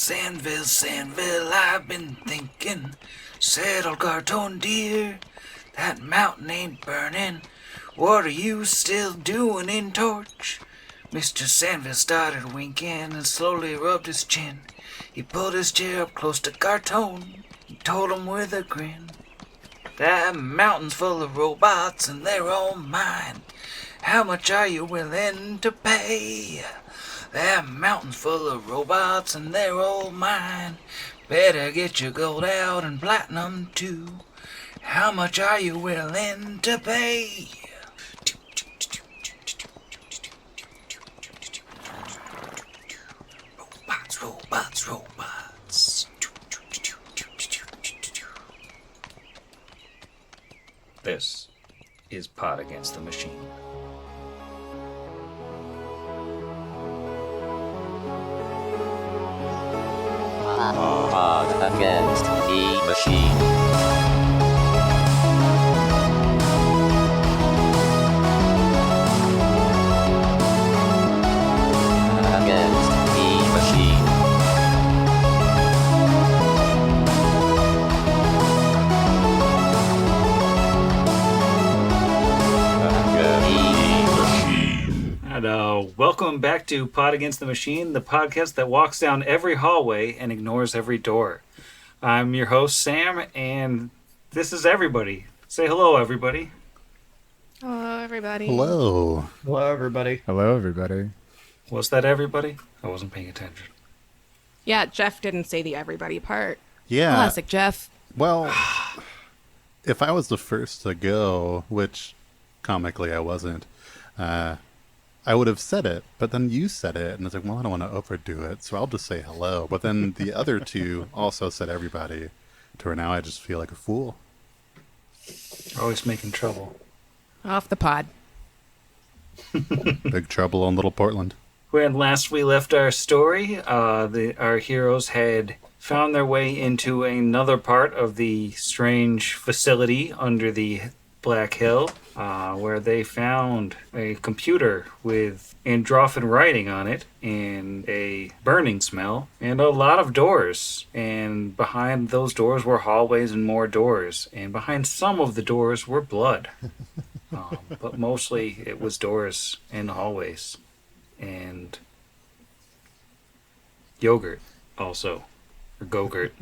Sandville, Sandville, I've been thinking. Said old cartoon dear, that mountain ain't burning. What are you still doing in Torch? Mr. Sandville started winking and slowly rubbed his chin. He pulled his chair up close to Cartoon. He told him with a grin, that mountain's full of robots and they're all mine. How much are you willing to pay? That mountain's full of robots and they're all mine. Better get your gold out and platinum too. How much are you willing to pay? Robots, robots, robots. This is Pot Against the Machine. Pot Against the Machine. Against the Machine. And welcome back to Pot Against the Machine, the podcast that walks down every hallway and ignores every door. I'm your host, Sam, and this is everybody. Say hello, everybody. Hello, everybody. Hello. Hello, everybody. Hello, everybody. Was that everybody? I wasn't paying attention. Yeah, Jeff didn't say the everybody part. Yeah. Classic Jeff. Well, if I was the first to go, which comically I wasn't, I would have said it, but then you said it, and it's like, well, I don't want to overdo it, so I'll just say hello. But then the other two also said everybody, to where now I just feel like a fool. Always making trouble. Off the pod. Big trouble on Little Portland. When last we left our story, our heroes had found their way into another part of the strange facility under the Black Hill, where they found a computer with androphid writing on it and a burning smell and a lot of doors. And behind those doors were hallways and more doors. And behind some of the doors were blood. But mostly it was doors and hallways. And yogurt also. Or Go-Gurt.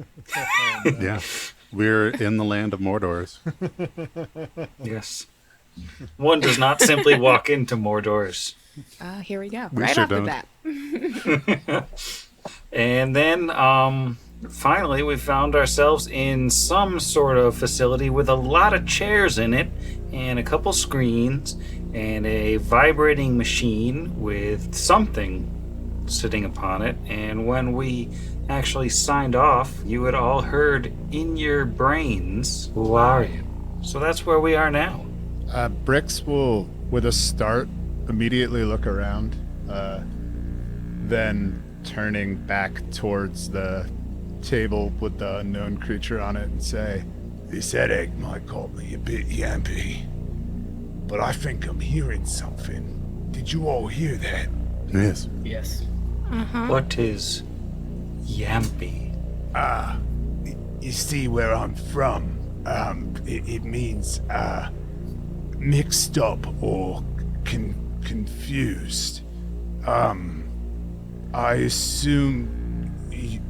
Yeah. We're in the land of Mordors. Yes. One does not simply walk into more doors. Here we go. We right sure off the don't. bat. And then, finally, we found ourselves in some sort of facility with a lot of chairs in it, and a couple screens, and a vibrating machine with something sitting upon it. And when we actually signed off, you had all heard in your brains, "Who are you?" So that's where we are now. Bricks will, with a start, immediately look around, then turning back towards the table with the unknown creature on it and say, "This headache might call me a bit yampy, but I think I'm hearing something. Did you all hear that?" Yes. yes. What is yampy? You see, where I'm from, it means mixed up or confused. I assume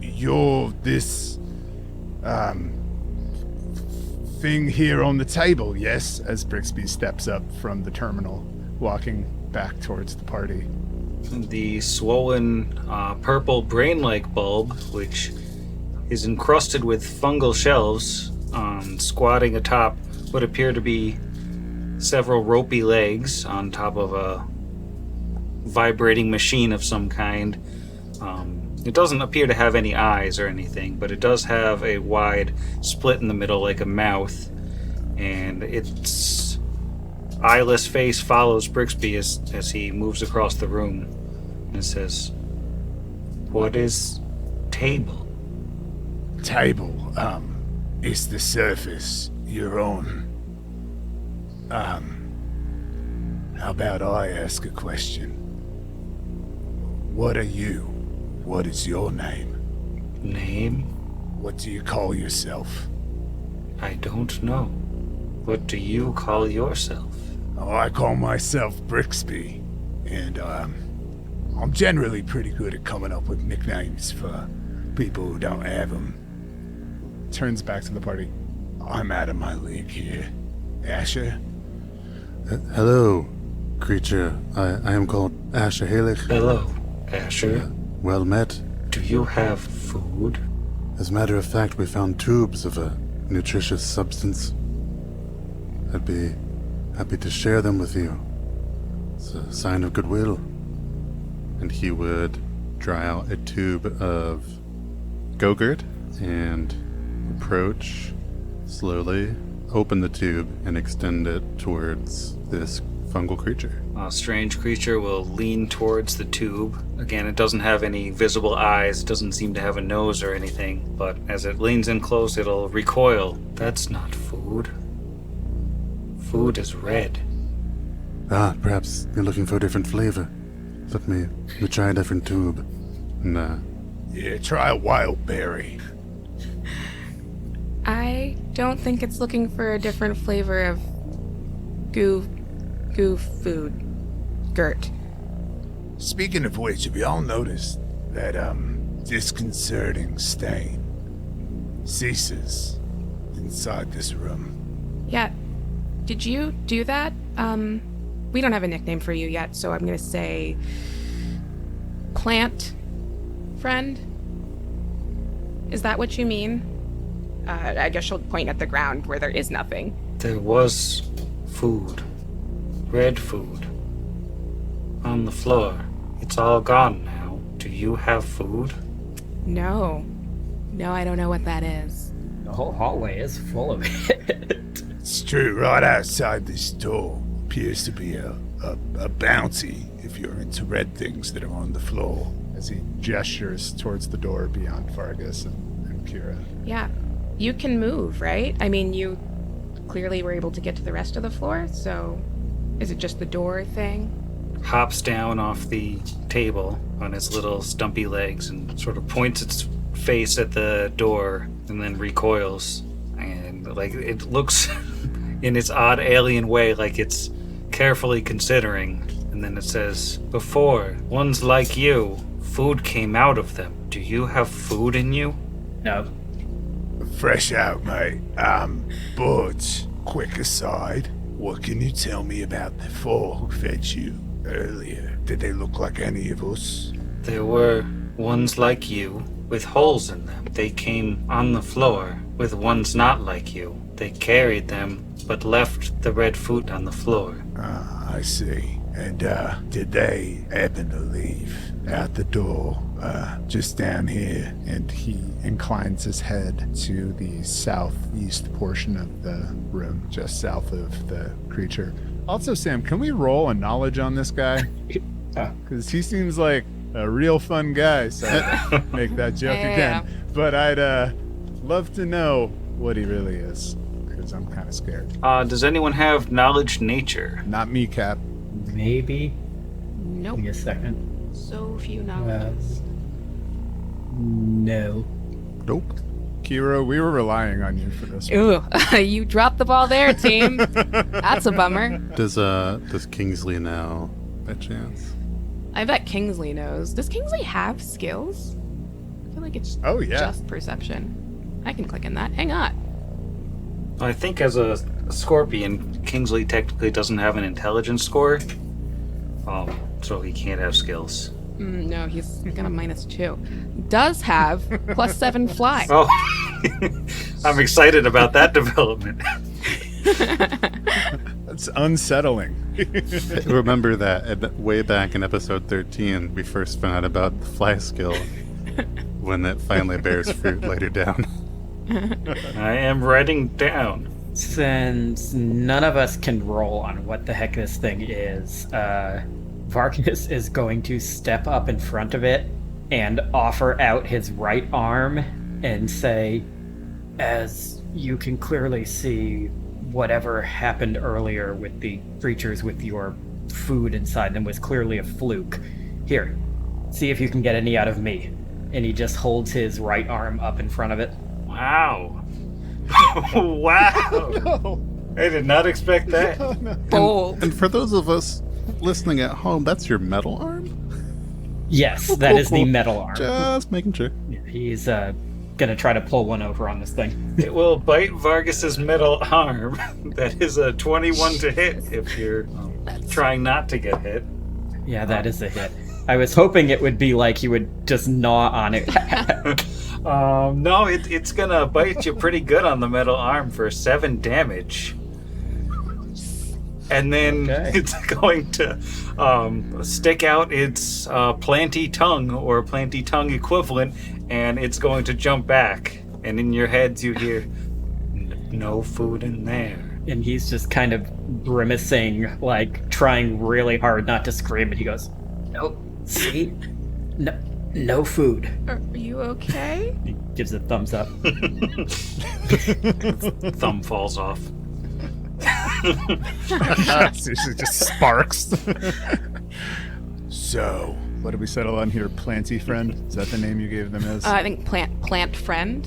you're this Thing here on the table, yes? As Brixby steps up from the terminal, walking back towards the party. The swollen purple brain-like bulb, which is encrusted with fungal shelves, squatting atop what appear to be several ropey legs on top of a vibrating machine of some kind. It doesn't appear to have any eyes or anything, but it does have a wide split in the middle like a mouth, and its eyeless face follows Brixby as he moves across the room and says, "What is table?" table. It's the surface you're on. How about I ask a question? What are you? What is your name? Name? What do you call yourself? I don't know. What do you call yourself? Oh, I call myself Brixby, and I'm generally pretty good at coming up with nicknames for people who don't have them. Turns back to the party. I'm out of my league here. Asher? Hello, creature. I am called Asher Halich. Hello, Asher. Well met. Do you have food? As a matter of fact, we found tubes of a nutritious substance. I'd be happy to share them with you. It's a sign of goodwill. And he would draw out a tube of Go-Gurt and approach slowly, open the tube, and extend it towards this fungal creature. A strange creature will lean towards the tube. Again, it doesn't have any visible eyes, doesn't seem to have a nose or anything, but as it leans in close, it'll recoil. That's not food. Food is red. Perhaps you're looking for a different flavor. Let me try a different tube. And, Yeah, try a wild berry. I don't think it's looking for a different flavor of goo food. Gurt. Speaking of which, have y'all noticed that, disconcerting stain ceases inside this room? Yeah. Did you do that? We don't have a nickname for you yet, so I'm gonna say plant friend. Is that what you mean? I guess she'll point at the ground where there is nothing. There was food. Red food. On the floor. It's all gone now. Do you have food? No. No, I don't know what that is. The whole hallway is full of it. It's true, right outside this door appears to be a bounty if you're into red things that are on the floor. As he gestures towards the door beyond Vaargas and Kira. Yeah. You can move, right? I mean, you clearly were able to get to the rest of the floor, so is it just the door thing? Hops down off the table on its little stumpy legs and sort of points its face at the door and then recoils. And like it looks in its odd alien way like it's carefully considering. And then it says, "Before, ones like you, food came out of them. Do you have food in you?" No. Fresh out, mate. But, quick aside, what can you tell me about the four who fed you earlier? Did they look like any of us? There were ones like you with holes in them. They came on the floor with ones not like you. They carried them, but left the red food on the floor. I see. And, did they happen to leave out the door, Just down here, and he inclines his head to the southeast portion of the room, just south of the creature. Also, Sam, can we roll a knowledge on this guy? Because he seems like a real fun guy, so make that joke Yeah. again. But I'd love to know what he really is, because I'm kind of scared. Does anyone have knowledge nature? Not me, Cap. Maybe. Nope. Give me a second. So few knowledges. No. Nope. Kiro, we were relying on you for this one. Ooh, you dropped the ball there, team. That's a bummer. Does Kingsley know, by chance? I bet Kingsley knows. Does Kingsley have skills? I feel like it's Oh, yeah. just perception. I can click in that. Hang on. I think as a scorpion, Kingsley technically doesn't have an intelligence score. So he can't have skills. No, he's got a -2. Does have +7 fly. Oh, I'm excited about that development. That's unsettling. Remember that way back in episode 13, we first found out about the fly skill when it finally bears fruit later down. I am writing down. Since none of us can roll on what the heck this thing is, Vaargas is going to step up in front of it and offer out his right arm and say, "As you can clearly see, whatever happened earlier with the creatures with your food inside them was clearly a fluke. Here, see if you can get any out of me." and he just holds his right arm up in front of it. Wow. Wow. I did not expect that. Bold. And for those of us listening at home, that's your metal arm? Yes, that is the metal arm. Just making sure. He's gonna try to pull one over on this thing. It will bite Vaargas's metal arm. That is a 21 to hit if you're trying not to get hit. Yeah, that is a hit. I was hoping it would be like he would just gnaw on it. No, it's gonna bite you pretty good on the metal arm for 7 damage. And then Okay. it's going to stick out its planty tongue or planty tongue equivalent, and it's going to jump back. And in your heads you hear, no food in there. And he's just kind of grimacing, like trying really hard not to scream. And he goes, "Nope, see, no food." Are you okay? He gives a thumbs up. Thumb falls off. Seriously, just sparks. So, What did we settle on here? Planty friend? Is that the name you gave them as? I think plant friend.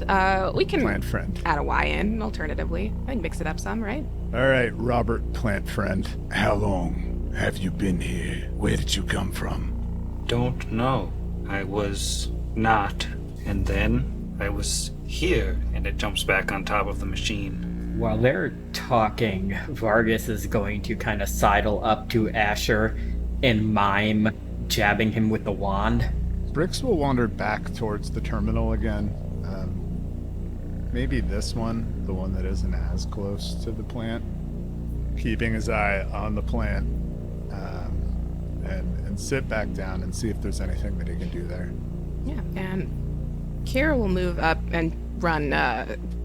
We can Plant friend. add a Y in alternatively. I think mix it up some, right? All right, Robert Plant friend. how long have you been here? Where did you come from? Don't know. I was not, and then I was here, and it jumps back on top of the machine. While they're talking, Vaargas is going to kind of sidle up to Asher and mime jabbing him with the wand. Brix will wander back towards the terminal again. Maybe this one, the one that isn't as close to the plant. Keeping his eye on the plant. And sit back down and see if there's anything that he can do there. Yeah, and Kira will move up and run,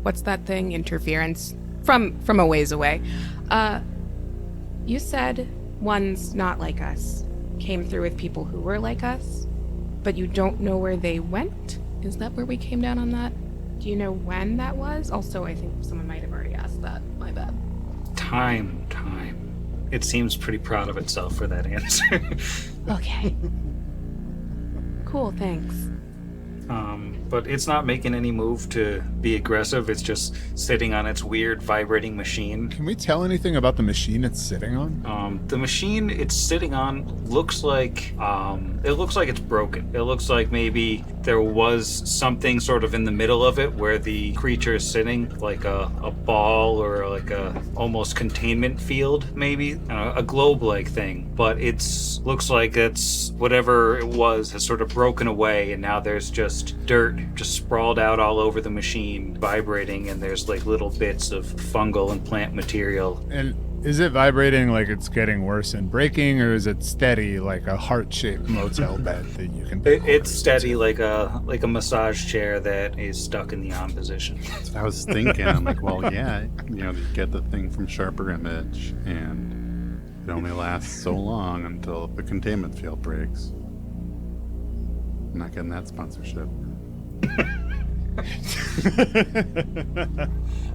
what's that thing? Interference from a ways away. You said one's not like us came through with people who were like us, but you don't know where they went? Is that where we came down on that? Do you know when that was? Also, I think someone might have already asked that. My bad. Time. It seems pretty proud of itself for that answer. Okay. Cool, thanks. But it's not making any move to be aggressive. It's just sitting on its weird vibrating machine. Can we tell anything about the machine it's sitting on? The machine it's sitting on looks like it's broken. It looks like maybe there was something sort of in the middle of it where the creature is sitting, like a ball or like a almost containment field, maybe a globe-like thing. But it's looks like it's whatever it was has sort of broken away, and now there's just dirt just sprawled out all over the machine, vibrating, and there's like little bits of fungal and plant material. And is it vibrating like it's getting worse and breaking, or is it steady like a heart-shaped motel bed that you can? It's steady like a massage chair that is stuck in the on position. That's what I was thinking. I'm like, well, yeah, you get the thing from Sharper Image, and it only lasts so long until the containment field breaks. I'm not getting that sponsorship.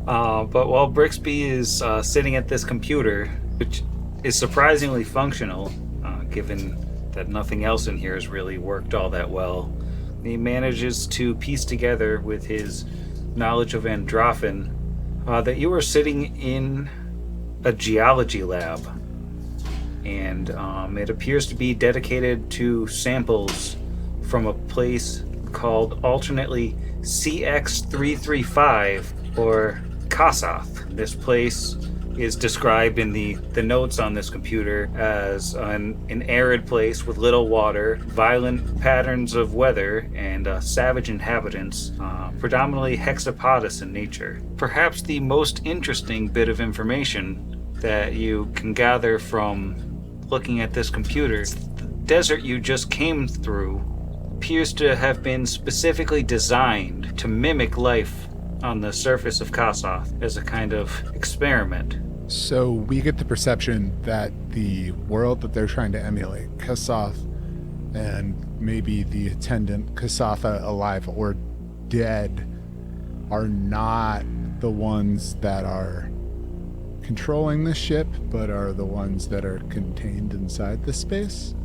But while Brixby is sitting at this computer, which is surprisingly functional, given that nothing else in here has really worked all that well, he manages to piece together with his knowledge of Androphen that you are sitting in a geology lab. And it appears to be dedicated to samples from a place called alternately CX335 or Kasoth. This place is described in the notes on this computer as an arid place with little water, violent patterns of weather, and savage inhabitants, predominantly hexapodous in nature. Perhaps the most interesting bit of information that you can gather from looking at this computer, the desert you just came through appears to have been specifically designed to mimic life on the surface of Kasoth as a kind of experiment. So we get the perception that the world that they're trying to emulate, Kasoth, and maybe the attendant Kasatha alive or dead, are not the ones that are controlling the ship, but are the ones that are contained inside the space.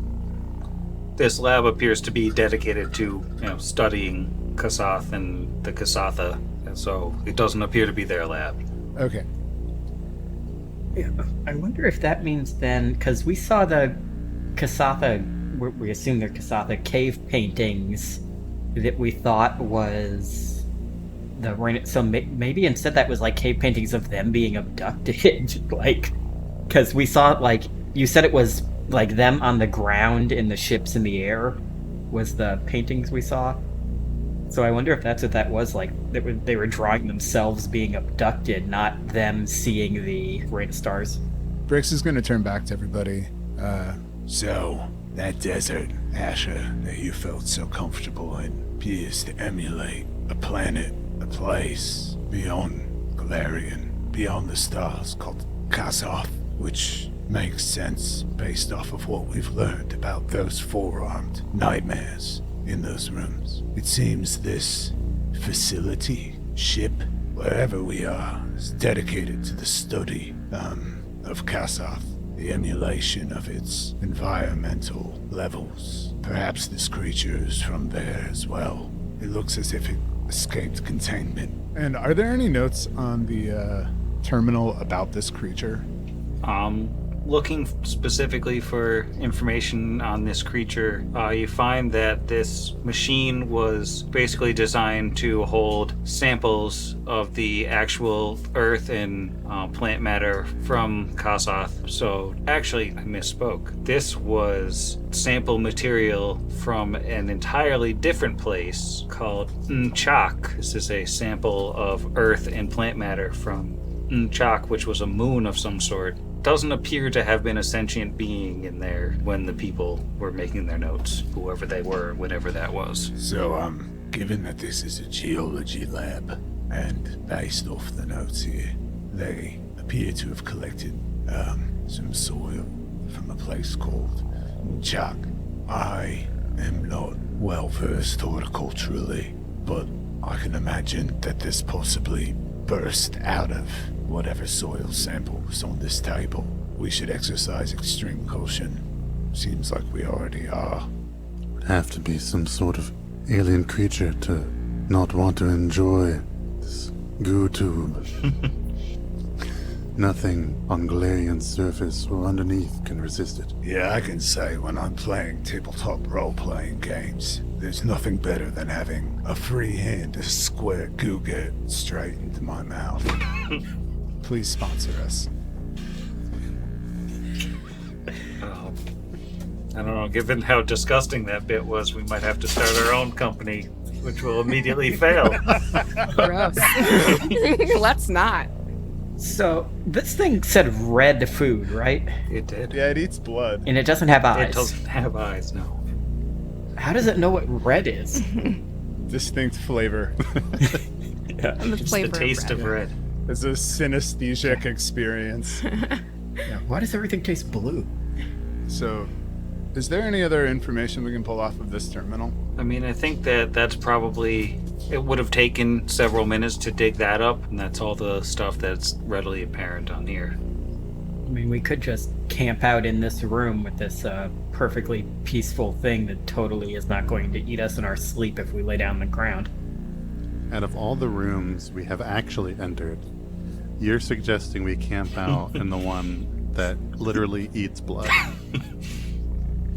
this lab appears to be dedicated to, studying Kasath and the Kasatha, and so it doesn't appear to be their lab. Okay. Yeah, I wonder if that means then, because we saw the Kasatha, we assume they're Kasatha cave paintings that we thought was so maybe instead that was like cave paintings of them being abducted, like, because we saw, like, you said it was like them on the ground in the ships in the air was the paintings we saw. So I wonder if that's what that was, like, they were drawing themselves being abducted, not them seeing the rain of stars. Brix is going to turn back to everybody. So, that desert, Asher, that you felt so comfortable in, appears to emulate a planet, a place beyond Galarian, beyond the stars, called Kasoth, which makes sense based off of what we've learned about those four-armed nightmares in those rooms. It seems this facility, ship, wherever we are, is dedicated to the study of Kasoth, the emulation of its environmental levels. Perhaps this creature is from there as well. It looks as if it escaped containment. And are there any notes on the terminal about this creature? Looking specifically for information on this creature, you find that this machine was basically designed to hold samples of the actual earth and plant matter from Kasoth. So actually, I misspoke. This was sample material from an entirely different place called N'Chak. This is a sample of earth and plant matter from N'Chak, which was a moon of some sort. Doesn't appear to have been a sentient being in there when the people were making their notes, whoever they were, whatever that was. So, given that this is a geology lab, and based off the notes here, they appear to have collected some soil from a place called N'Chak. I am not well versed horticulturally, but I can imagine that this possibly burst out of whatever soil sample was on this table. We should exercise extreme caution. Seems like we already are. Would have to be some sort of alien creature to not want to enjoy this goo tube. Nothing on Galarian's surface or underneath can resist it. Yeah, I can say when I'm playing tabletop role-playing games, there's nothing better than having a free hand to square goo get straight into my mouth. Please sponsor us. I don't know, given how disgusting that bit was, we might have to start our own company, which will immediately fail. Gross. Let's not. So, this thing said red food, right? It did. Yeah, it eats blood. And it doesn't have eyes. It doesn't have eyes, no. How does it know what red is? Distinct flavor. Yeah. And the Just flavor the taste of red. It's a synesthesic experience. Yeah. Why does everything taste blue? So, is there any other information we can pull off of this terminal? I mean, I think that's probably... It would have taken several minutes to dig that up, and that's all the stuff that's readily apparent on here. I mean, we could just camp out in this room with this perfectly peaceful thing that totally is not going to eat us in our sleep if we lay down on the ground. Out of all the rooms we have actually entered, you're suggesting we camp out in the one that literally eats blood.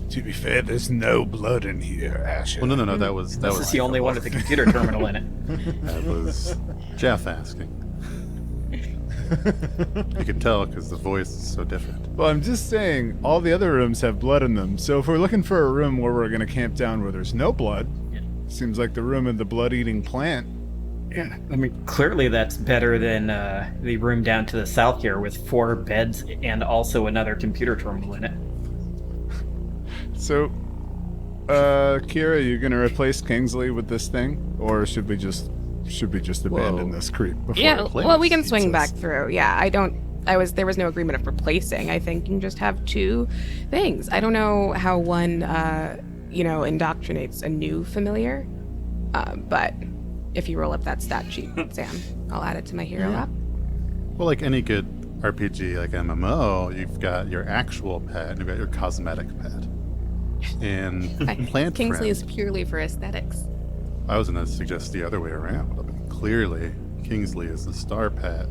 To be fair, there's no blood in here, Asher. Well, no, that was This is the only one with the computer terminal in it. That was Jeff asking. You could tell because the voice is so different. Well, I'm just saying, all the other rooms have blood in them. So if we're looking for a room where we're going to camp down where there's no blood, seems like the room of the blood-eating plant. Yeah, I mean, clearly that's better than the room down to the south here with 4 beds and also another computer terminal in it. So, Kira, you gonna replace Kingsley with this thing, or should we just abandon this creep? Before Yeah, it well, we can eats swing us? back through. Yeah, there was no agreement of replacing. I think you can just have 2 things. I don't know how one, indoctrinates a new familiar, but if you roll up that stat sheet, Sam, I'll add it to my hero app. Well, like any good RPG, like MMO, you've got your actual pet and you've got your cosmetic pet. And plant Kingsley friend. is purely for aesthetics. I was going to suggest the other way around. I mean, clearly, Kingsley is the star pet,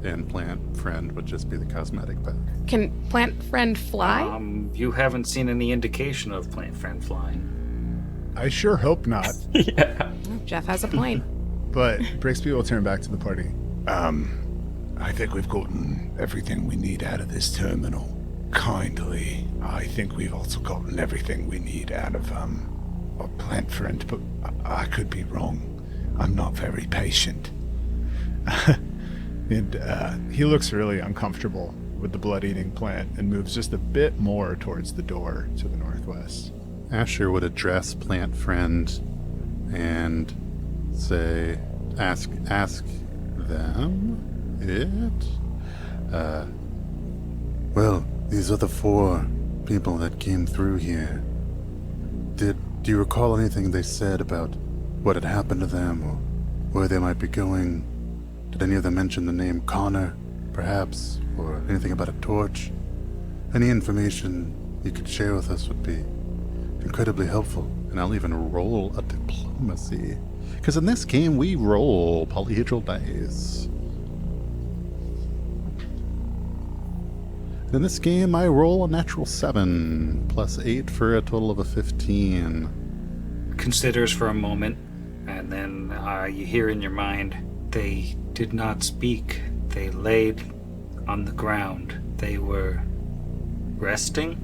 and plant friend would just be the cosmetic pet. Can plant friend fly? You haven't seen any indication of plant friend flying. I sure hope not. Yeah. Jeff has a point. But Brixby will turn back to the party. I think we've gotten everything we need out of this terminal. Kindly, I think we've also gotten everything we need out of our plant friend, but I could be wrong. I'm not very patient. And he looks really uncomfortable with the blood-eating plant and moves just a bit more towards the door to the northwest. Asher would address plant friend and say, ask them well, these are the 4 people that came through here. Do you recall anything they said about what had happened to them or where they might be going? Did any of them mention the name Connor, perhaps, or anything about a torch? Any information you could share with us would be incredibly helpful, and I'll even roll a diplomacy. Because in this game, we roll polyhedral dice. In this game, I roll a natural 7, plus 8 for a total of a 15. Considers for a moment, and then you hear in your mind, they did not speak. They laid on the ground. They were resting?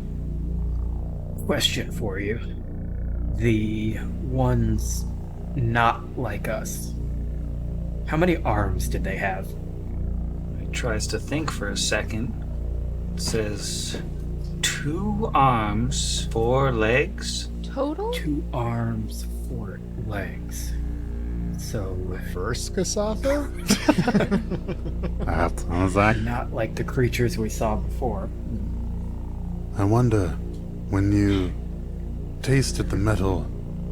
Question for you. The ones not like us. How many arms did they have? He tries to think for a second. It says 2 arms, 4 legs. Total? 2 arms, 4 legs. So, First, Kasatha? That sounds like... not like the creatures we saw before. I wonder, when you tasted the metal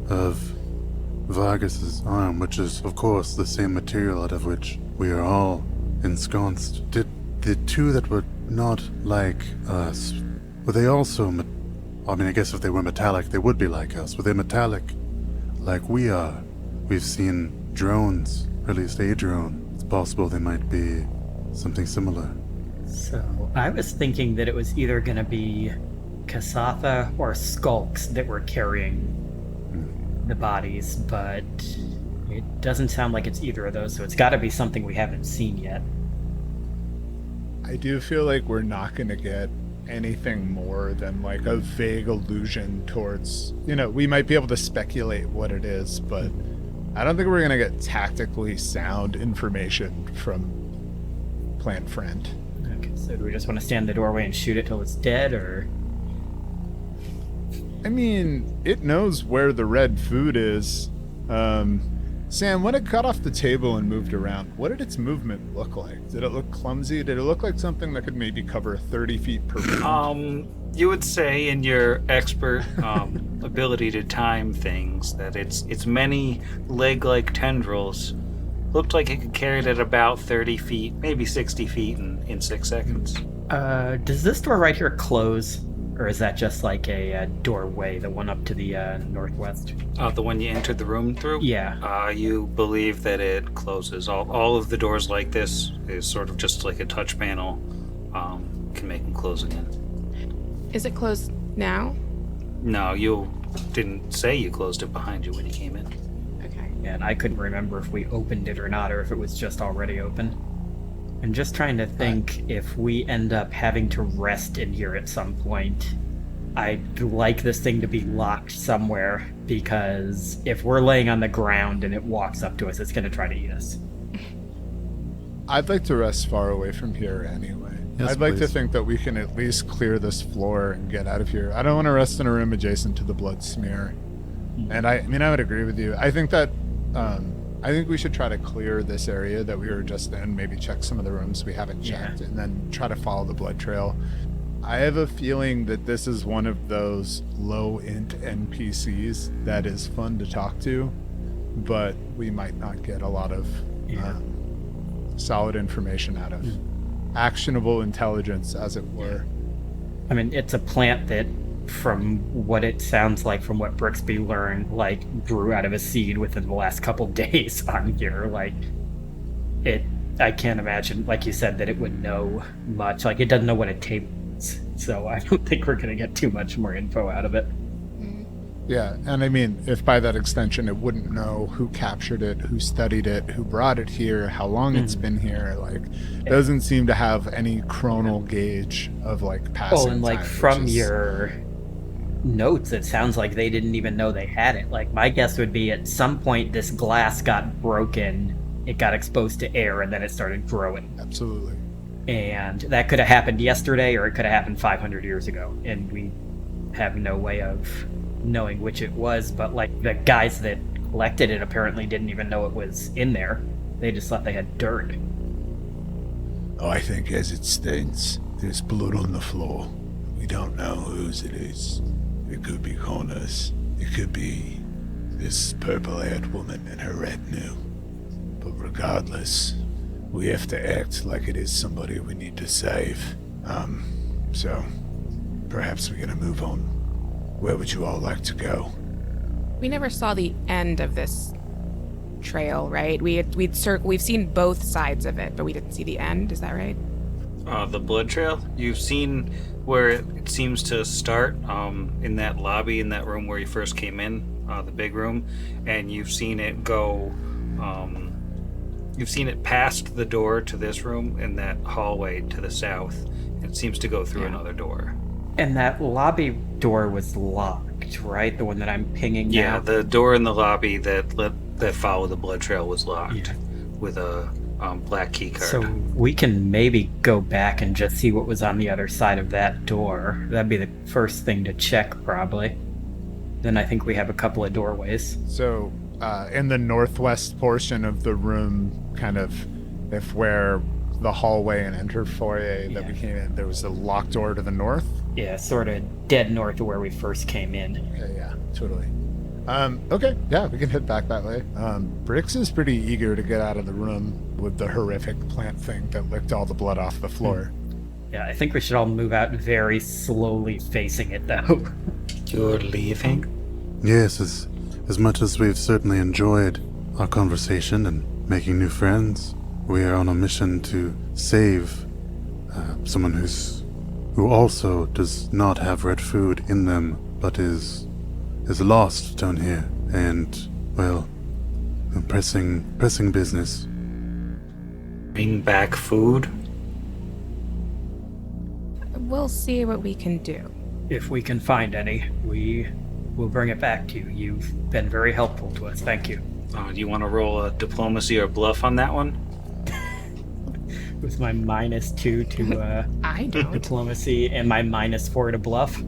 of Vaargas's arm, which is, of course, the same material out of which we are all ensconced, did the 2 that were not like us, were they also, I mean, I guess if they were metallic, they would be like us. Were they metallic like we are? We've seen drones, or at least a drone. It's possible they might be something similar. So, I was thinking that it was either going to be Kasatha or Skulks that were carrying the bodies, but it doesn't sound like it's either of those, so it's got to be something we haven't seen yet. I do feel like we're not going to get anything more than like a vague allusion towards, we might be able to speculate what it is, but I don't think we're going to get tactically sound information from Plant Friend. Okay, so do we just want to stand in the doorway and shoot it till it's dead, or? I mean, it knows where the red food is. Sam, when it got off the table and moved around, what did its movement look like? Did it look clumsy? Did it look like something that could maybe cover 30 feet per round? You would say in your expert ability to time things that its many leg-like tendrils looked like it could carry it at about 30 feet, maybe 60 feet in 6 seconds. Does this door right here close? Or is that just like a doorway, the one up to the northwest? The one you entered the room through? Yeah. You believe that it closes. All of the doors like this is sort of just like a touch panel. Can make them close again. Is it closed now? No, you didn't say you closed it behind you when you came in. Okay. And I couldn't remember if we opened it or not, or if it was just already open. I'm just trying to think if we end up having to rest in here at some point. I'd like this thing to be locked somewhere, because if we're laying on the ground and it walks up to us, it's going to try to eat us. I'd like to rest far away from here anyway. Yes, I'd like to please. think that we can at least clear this floor and get out of here. I don't want to rest in a room adjacent to the blood smear. And I mean, I would agree with you. I think that, I think we should try to clear this area that we were just in, maybe check some of the rooms we haven't checked, and then try to follow the blood trail. I have a feeling that this is one of those low-int NPCs that is fun to talk to, but we might not get a lot of solid information out of. Actionable intelligence, as it were. I mean, it's a plant that from what it sounds like, from what Brixby learned, like, grew out of a seed within the last couple days on here. Like, I can't imagine, like you said, that it would know much. Like, it doesn't know what a tape is. So I don't think we're going to get too much more info out of it. Yeah, and I mean, if by that extension it wouldn't know who captured it, who studied it, who brought it here, how long it's been here, like, doesn't seem to have any chronal gauge of, like, passing and, like, time, from which is- your notes, it sounds like they didn't even know they had it. Like, my guess would be at some point this glass got broken, it got exposed to air, and then it started growing. Absolutely. And that could have happened yesterday, or it could have happened 500 years ago, and we have no way of knowing which it was. But, like, the guys that collected it apparently didn't even know it was in there. They just thought they had dirt. Oh, I think as it stands, there's blood on the floor. We don't know whose it is. It could be Connor's. It could be this purple-haired woman and her retinue. But regardless, we have to act like it is somebody we need to save. So perhaps we're gonna move on. Where would you all like to go? We never saw the end of this trail, right? We've seen both sides of it, but we didn't see the end. Is that right? The blood trail? You've seen where it seems to start in that lobby, in that room where you first came in, the big room, and you've seen it go. You've seen it past the door to this room and that hallway to the south. It seems to go through another door. And that lobby door was locked, right? The one that I'm pinging Yeah, now? the door in the lobby that followed the blood trail was locked Yeah. with a black key card. So we can maybe go back and just see what was on the other side of that door. That'd be the first thing to check, probably. Then I think we have a couple of doorways. So, in the northwest portion of the room, kind of, if where the hallway and enter foyer that we came in, there was a locked door to the north. Yeah, sort of dead north of where we first came in. Okay, yeah, totally. Okay, yeah, we can head back that way. Brix is pretty eager to get out of the room with the horrific plant thing that licked all the blood off the floor. Yeah, I think we should all move out very slowly facing it, though. You're leaving? Yes, as much as we've certainly enjoyed our conversation and making new friends, we are on a mission to save someone who also does not have red food in them, but is lost down here, and, well, pressing business. Bring back food? We'll see what we can do. If we can find any, we will bring it back to you. You've been very helpful to us. Thank you. Do you want to roll a diplomacy or bluff on that one? With my -2 to I don't. diplomacy and my -4 to bluff.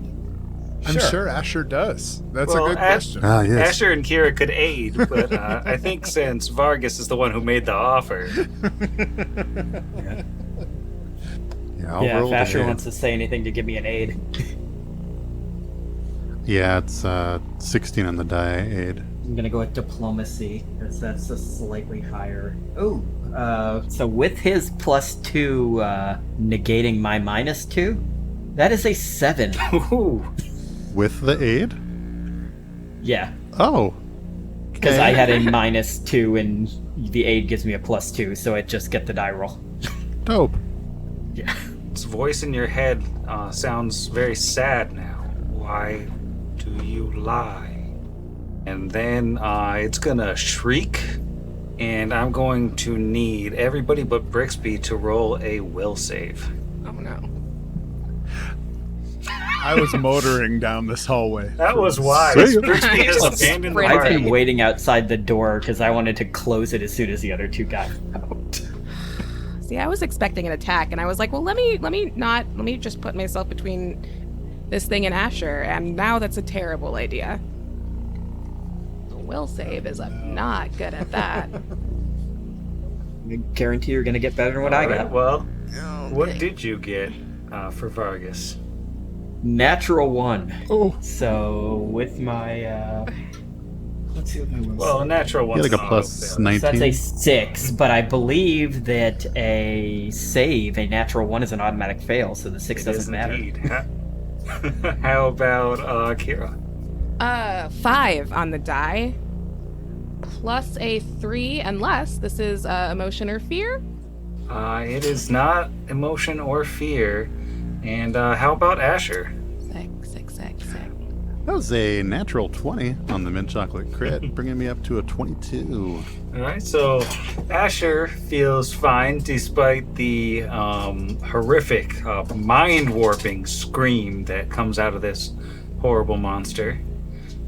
I'm sure Asher does. That's Well, a good question. Ah, yes. Asher and Kira could aid, but I think since Vaargas is the one who made the offer, Yeah, I'll Yeah, roll if the Asher aid. wants to say anything to give me an aid. Yeah, it's 16 on the die aid. I'm gonna go with diplomacy, because that's a slightly higher. Oh, so with his +2 negating my -2, that is a 7. ooh, With the aid? Yeah, Oh. because I had a -2 and the aid gives me a +2, so I just get the die roll. Dope. Yeah. its voice in your head sounds very sad now. Why do you lie? And then it's gonna shriek, and I'm going to need everybody but Brixby to roll a will save. Oh no. I was motoring down this hallway. That was wise. See ya. Brixby has Just abandoned the sprinting. I've been party. waiting outside the door because I wanted to close it as soon as the other two got out. See, I was expecting an attack, and I was like, well, let me just put myself between this thing and Asher, and now that's a terrible idea. The will save is I'm not good at that. I guarantee you're gonna get better than what I Alright, got. well, what did you get for Vaargas? Natural 1. Oh, So with my let's see what my will Well, a save. natural You one's had like a an plus auto-fail. So 19. that's a 6, but I believe that a natural 1 is an automatic fail, so the 6 It doesn't is matter. indeed. How about Kira? 5 on the die, plus a 3, unless this is emotion or fear. It is not emotion or fear. And how about Asher? 6. That was a natural 20 on the mint chocolate crit, bringing me up to a 22. All right, so Asher feels fine despite the horrific, mind-warping scream that comes out of this horrible monster.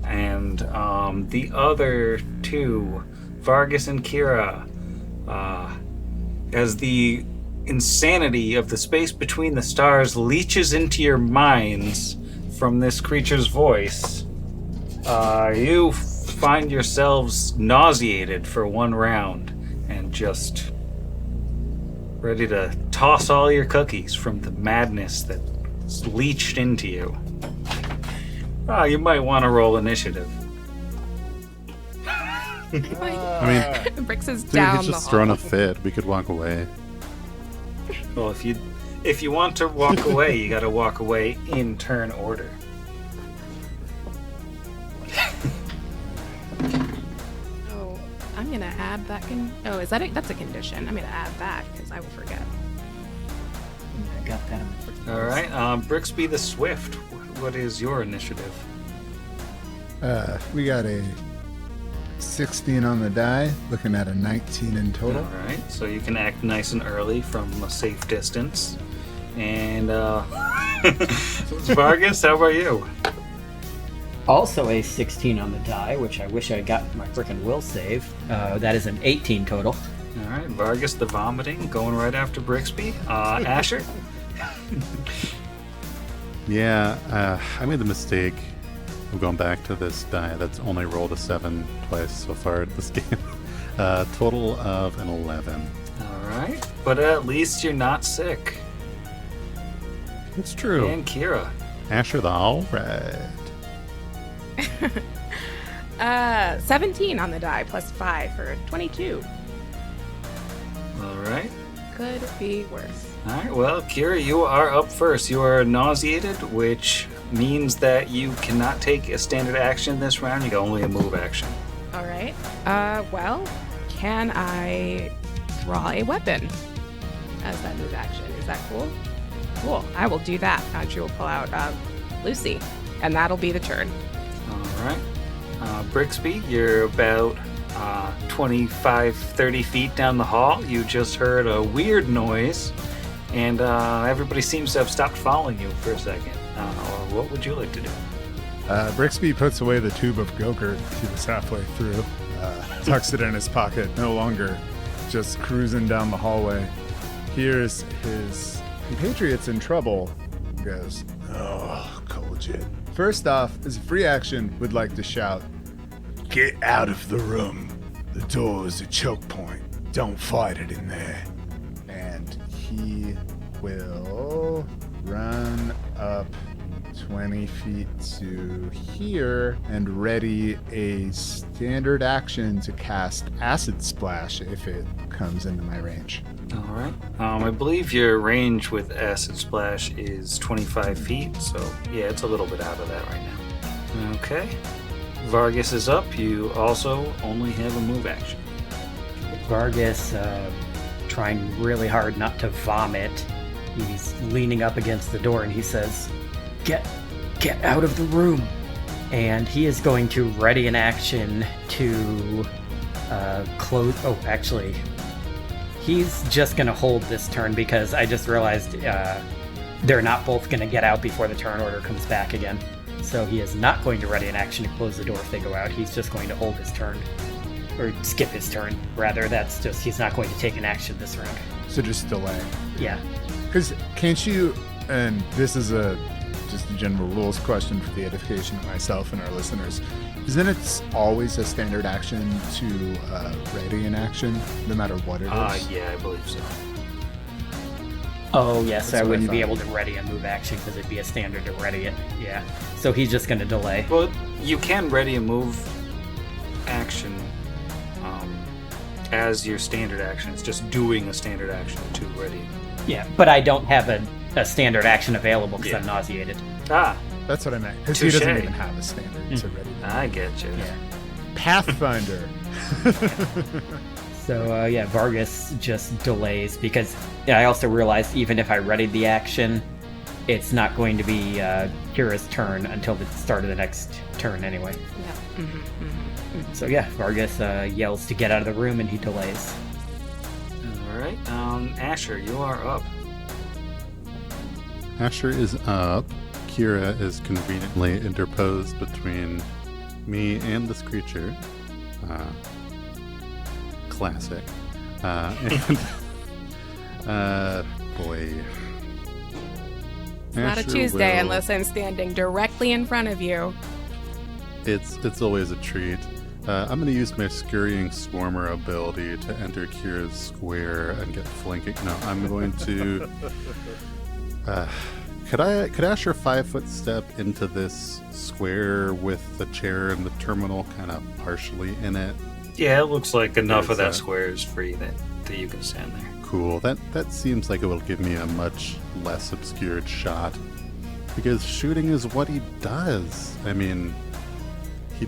And the other two, Vaargas and Kira, as the insanity of the space between the stars leaches into your minds from this creature's voice, you find yourselves nauseated for one round and just ready to toss all your cookies from the madness that's leached into you. You might want to roll initiative. I mean, Brix is dude, down he's the just hall. throwing a fit. We could walk away. Well, if you want to walk away, you got to walk away in turn order. Oh, I'm gonna add that. Oh, is that it? That's a condition. I'm gonna add that because I will forget. I got that. All right, Brixby the Swift. What is your initiative? We got a 16 on the die, looking at a 19 in total. All right, so you can act nice and early from a safe distance. And Vaargas, how about you? Also a 16 on the die, which I wish I got my frickin' will save. That is an 18 total. All right, Vaargas the vomiting, going right after Brixby. Asher? Yeah, I made the mistake of going back to this die that's only rolled a 7 twice so far this game. Total of an 11. All right, but at least you're not sick. It's true. And Kira. Asher the alright. 17 on the die plus 5 for 22. All right. Could be worse. All right, well, Kira, you are up first. You are nauseated, which means that you cannot take a standard action this round. You can only a move action. All right. Well, can I draw a weapon as that move action? Is that cool? Cool. I will do that. And she will pull out Lucy, and that'll be the turn. All right. Brixby, you're about 25-30 feet down the hall. You just heard a weird noise, and everybody seems to have stopped following you for a second. What would you like to do? Brixby puts away the tube of Go-Gurt he was halfway through, tucks it in his pocket, no longer just cruising down the hallway. Hears his compatriots in trouble, goes, Oh, Colgit. first off, as a free action, would like to shout, Get out of the room. The door is a choke point. Don't fight it in there. and he will run up 20 feet to here and ready a standard action to cast Acid Splash if it comes into my range. All right. I believe your range with Acid Splash is 25 feet, so yeah, it's a little bit out of that right now. Okay. Vaargas is up. You also only have a move action. Vaargas, trying really hard not to vomit. He's leaning up against the door and he says, Get out of the room. And he is going to ready an action to close. Oh, actually, he's just going to hold this turn because I just realized they're not both going to get out before the turn order comes back again. So he is not going to ready an action to close the door if they go out. He's just going to hold his turn. Or skip his turn, rather. That's just, he's not going to take an action this round. So just delay. Yeah. Because can't you, and this is just a general rules question for the edification of myself and our listeners, isn't it always a standard action to ready an action, no matter what it is? Yeah, I believe so. Oh, yes, That's I what I wouldn't be thought. able to ready a move action because it'd be a standard to ready it. Yeah. So he's just going to delay. Well, you can ready a move action as your standard action. It's just doing a standard action to ready. Yeah, but I don't have a standard action available because Yeah. I'm nauseated. Ah, That's what I meant. Because he doesn't Touche. even have a standard to ready. I get you. Pathfinder. So Vargas just delays because I also realized even if I readied the action, it's not going to be Kira's turn until the start of the next turn anyway. Yeah. So Vargas yells to get out of the room and he delays. All right. Asher, you are up. Asher is up. Kira is conveniently interposed between me and this creature. Classic. And boy. It's not a Asher Tuesday will- unless I'm standing directly in front of you. It's always a treat. I'm going to use my Scurrying Swarmer ability to enter Kira's square and get flanking. No, I'm going to. Could Asher 5-foot step into this square with the chair and the terminal kind of partially in it? Yeah, it looks like enough of that There's, square is free that you can stand there. Cool. That seems like it will give me a much less obscured shot. Because shooting is what he does. I mean, he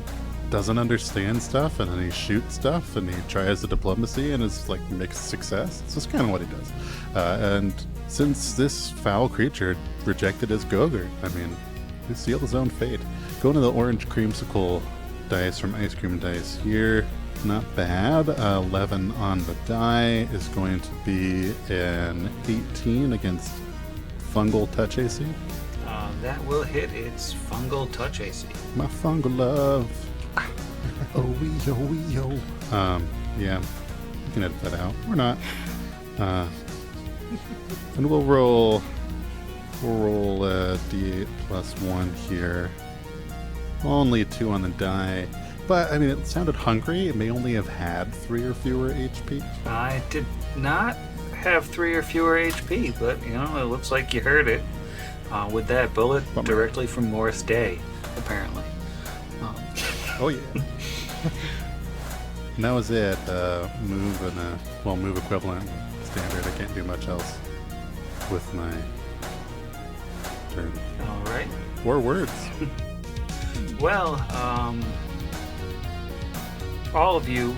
doesn't understand stuff, and then he shoots stuff, and he tries the diplomacy, and it's like mixed success. It's just kind of what he does. And since this foul creature rejected his Gogurt, I mean, he sealed his own fate. Going to the orange creamsicle dice from Ice Cream Dice here. Not bad. 11 on the die is going to be an 18 against Fungal touch AC. That will hit its fungal touch AC. My fungal love. Oh, wee, yo. Yeah. You can edit that out. Or not. And we'll roll a d8 plus 1 here. Only 2 on the die. But, I mean, it sounded hungry. It may only have had 3 or fewer HP. I did not have 3 or fewer HP, but, it looks like you heard it. With that bullet Bummer. directly from Morris Day, apparently. Oh, yeah. And that was it. Move and move equivalent standard. I can't do much else with my turn. All right. Or words. Well, all of you,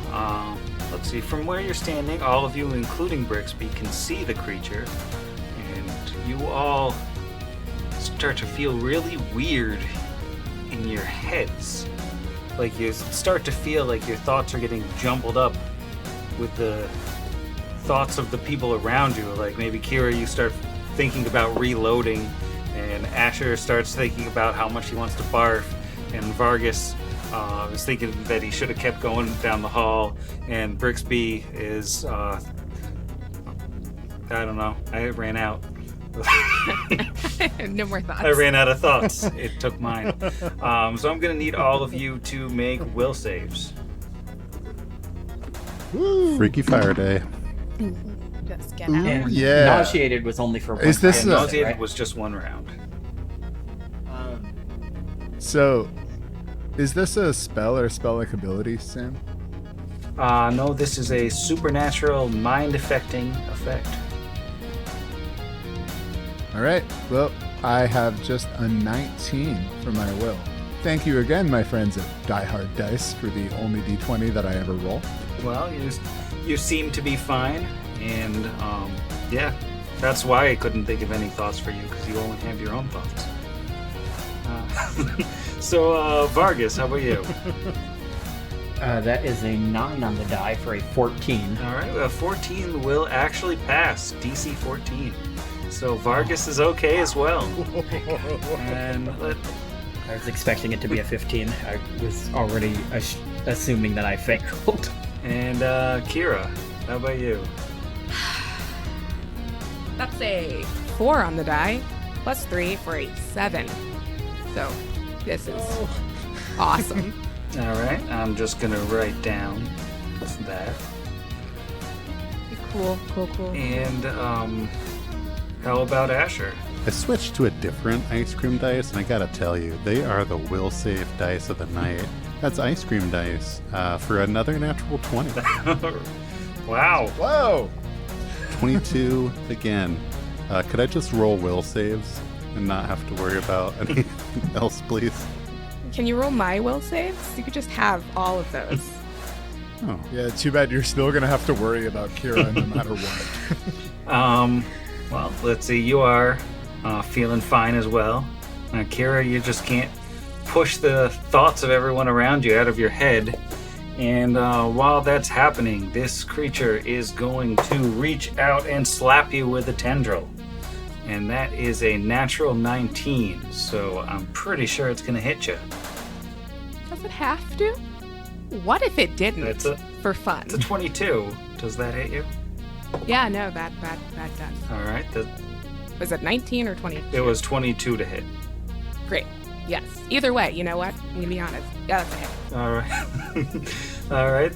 let's see, from where you're standing, all of you, including Brixby, can see the creature, and you all start to feel really weird in your heads. Like you start to feel like your thoughts are getting jumbled up with the thoughts of the people around you. Like maybe Kira, you start thinking about reloading, and Asher starts thinking about how much he wants to barf, and Vaargas was thinking that he should have kept going down the hall, and Brixby is, I don't know, I ran out. No more thoughts. I ran out of thoughts. It took mine. So I'm going to need all of you to make will saves. Freaky Fire Day. Just get Ooh. out. And Yeah. Nauseated was only for one Is this round, a- Nauseated right? was just one round. So, is this a spell or spell-like ability, Sam? No, this is a supernatural mind-affecting effect. All right. Well, I have just a 19 for my will. Thank you again, my friends at Die Hard Dice, for the only d20 that I ever roll. Well, you seem to be fine, and yeah, that's why I couldn't think of any thoughts for you, because you only have your own thoughts. So, Vaargas, how about you? That is a 9 on the die for a 14. All right, 14 will actually pass, DC 14. So Vaargas is okay as well. And I was expecting it to be a 15. I was already assuming that I failed. Kira, how about you? That's a 4 on the die, plus 3 for a 7. So, this is awesome. All right, I'm just gonna write down that. Cool. And how about Asher? I switched to a different ice cream dice, and I gotta tell you, they are the will save dice of the night. That's ice cream dice for another natural 20. Wow. Whoa! 22 again. Could I just roll will saves? and not have to worry about anything else, please? Can you roll my will saves? You could just have all of those. Oh. Yeah, too bad you're still going to have to worry about Kira no matter what. Well, let's see. You are feeling fine as well. Kira, you just can't push the thoughts of everyone around you out of your head. And while that's happening, this creature is going to reach out and slap you with a tendril. And that is a natural 19, so I'm pretty sure it's going to hit you. Does it have to? What if it didn't? For fun. It's a 22. Does that hit you? Yeah, no, that does. All right. Was it 19 or 20? It was 22 to hit. Great. Yes. Either way, you know what? I'm going to be honest. Yeah, that's a hit. All right. All right.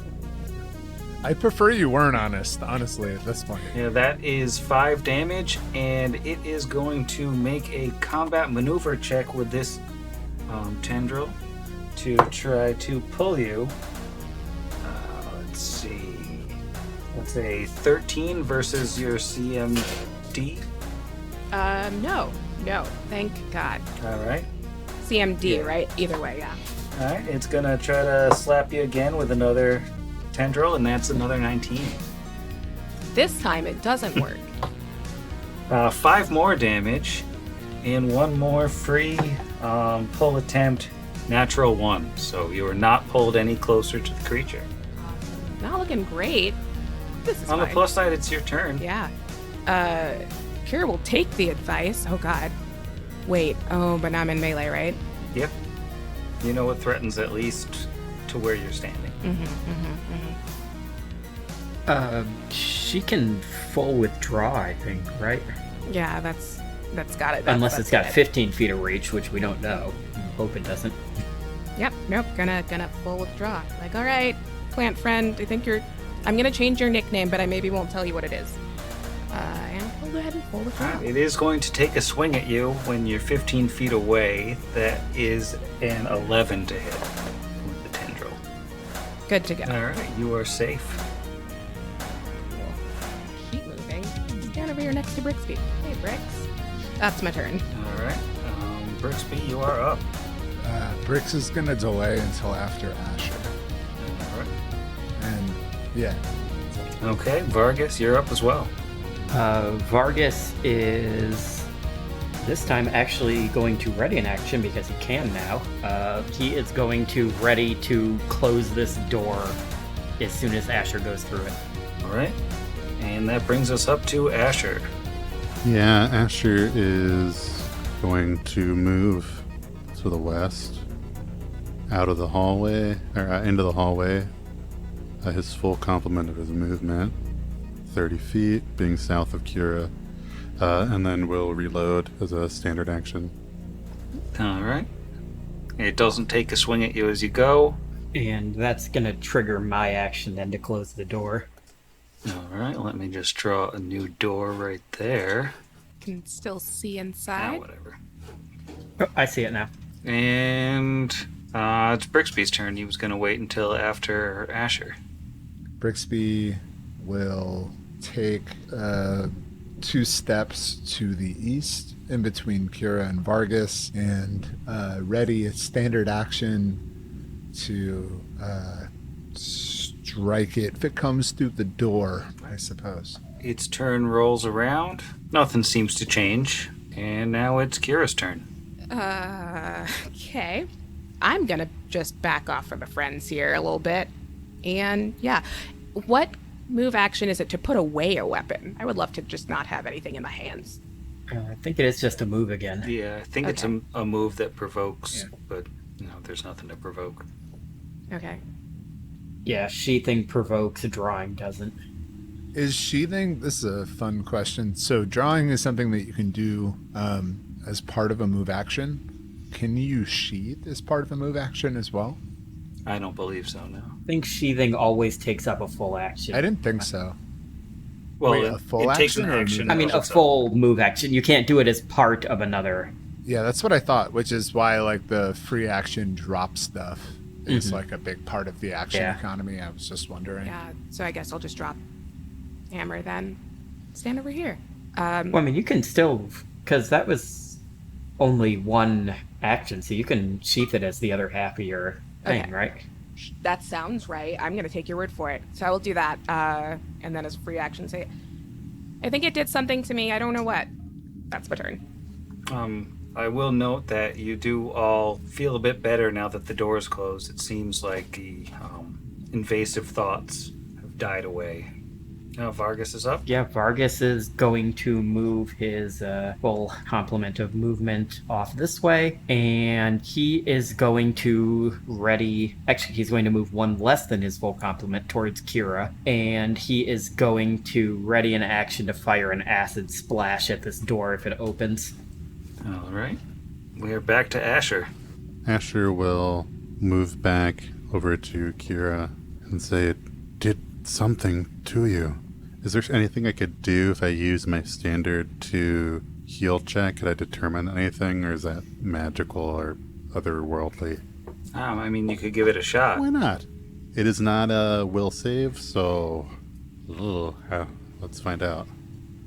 I prefer you weren't honest, honestly, at this point. Yeah, that is 5 damage, and it is going to make a combat maneuver check with this tendril to try to pull you. Let's see. That's a 13 versus your CMD. No. Thank God. All right. CMD, Yeah. right? Either way, yeah. All right. It's going to try to slap you again with another tendril, and that's another 19. This time it doesn't work. 5 more damage, and 1 more free pull attempt, natural 1. So you are not pulled any closer to the creature. Not looking great. This is On the fine. plus side, it's your turn. Yeah. Kira will take the advice. Oh God. Wait. Oh, but I'm in melee, right? Yep. You know what threatens at least to where you're standing. She can full withdraw, I think, right? Yeah, that's got it. Unless That's it's got it. 15 feet of reach, which we don't know. Hope it doesn't. Yep. Nope. Gonna full withdraw. Like, all right, plant friend. I'm gonna change your nickname, but I maybe won't tell you what it is. And we'll go ahead and full withdraw. It is going to take a swing at you when you're 15 feet away. That is an 11 to hit with the tendril. Good to go. All right, you are safe. Keep moving. Stand over here next to Brixby. Hey, Brix. That's my turn. All right, Brixby, you are up. Brix is going to delay until after Asher. All right. And yeah, Okay, Vaargas, you're up as well. Vaargas is this time actually going to ready an action because he can now. He is going to ready to close this door as soon as Asher goes through it. All right, and that brings us up to Asher. Yeah, Asher is going to move to the west, out of the hallway, or into the hallway. His full complement of his movement, 30 feet, being south of Kira, and then we'll reload as a standard action. All right. It doesn't take a swing at you as you go. And that's going to trigger my action then to close the door. All right, let me just draw a new door right there. Can still see Ah, inside. whatever. Oh, I see it now. And it's Brixby's turn. He was going to wait until after Asher. Brixby will take 2 steps to the east in between Kira and Vaargas and ready a standard action to strike it if it comes through the door, I suppose. Its turn rolls around. Nothing seems to change. And now it's Kira's turn. Okay. I'm gonna just back off from the friends here a little bit. And yeah, what move action is it to put away a weapon? I would love to just not have anything in my hands. I think it is just a move again. Yeah, I think it's Okay. a move that provokes, Yeah. but there's nothing to provoke. Okay. Yeah, sheathing provokes, drawing doesn't. Is sheathing, this is a fun question. So drawing is something that you can do as part of a move action. Can you sheath as part of a move action as well? I don't believe so, no. I think sheathing always takes up a full action. I didn't think so. Well, Wait, a full it takes action an or a action. move I mean, a also. full move action. You can't do it as part of another. Yeah, that's what I thought, which is why like the free action drop stuff is like a big part of the action Yeah. economy. I was just wondering. Yeah, so I guess I'll just drop hammer then. Stand over here. Well, I mean, you can still, because that was only one action, so you can sheath it as the other half of your thing, Okay. right? That sounds right. I'm going to take your word for it. So I will do that. And then as a free action, say, I think it did something to me. I don't know what. That's my turn. I will note that you do all feel a bit better now that the door is closed. It seems like the invasive thoughts have died away. Now Vaargas is up. Yeah, Vaargas is going to move his full complement of movement off this way, and he is going to ready. Actually, he's going to move one less than his full complement towards Kira, and he is going to ready an action to fire an acid splash at this door if it opens. All right. We are back to Asher. Asher will move back over to Kira and say, it did something to you. Is there anything I could do if I use my standard to heal check? Could I determine anything, or is that magical or otherworldly? I mean, you could give it a shot. Why not? It is not a will save, so... let's find out.